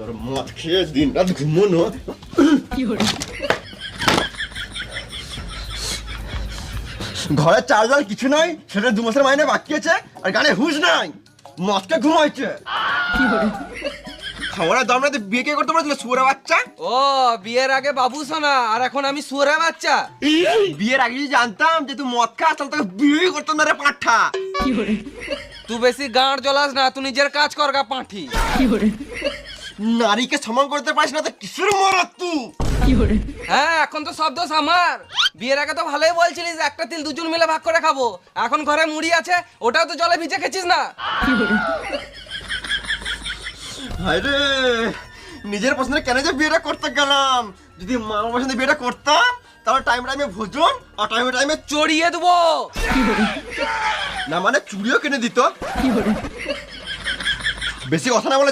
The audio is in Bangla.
তোর মদ খেয়ে দিন রাত ঘুমোনো। ঘরে চাল ডাল কিছু নাই, সেটা 2 মাসের মাইনে বাকি আছে, আর গানে হুঁশ নাই, মদকে ঘুমাইছে। খাবারের দাম রাতে বিয়ে কে করতে পারছিল শুয়োরের বাচ্চা? ও বিয়ের আগে বাবু সোনা, আর এখন আমি শুয়োরের বাচ্চা। বিয়ের আগে যদি জানতাম যে তুই মদ খাস তাহলে তোকে বিয়ে করতাম না রে পাঁঠা। তুই বেশি গাঁড় জ্বলাস না, তুই নিজের কাজ কর গা পাঁঠি। নারীকে সমান করতে পারিস না তো কিসের মরদ তুই? হ্যাঁ এখন তো সব দোষ আমার। বিয়ের আগে তো ভালোই বলছিলিস একটা তিল দুজন মিলে ভাগ করে খাবো, এখন ঘরে মুড়ি আছে ওটাও তো জলে ভিজে খেছিস না। আরে নিজের পছন্দে কেন যে বিয়েটা করতে গেলাম? যদি মা আমার পছন্দে বিয়েটা করতাম তাহলে টাইমে ভোজন আর টাইমে চড়িয়ে দেবো। না মানে চুড়িও কিনে দিত। বেশি কথা না বলে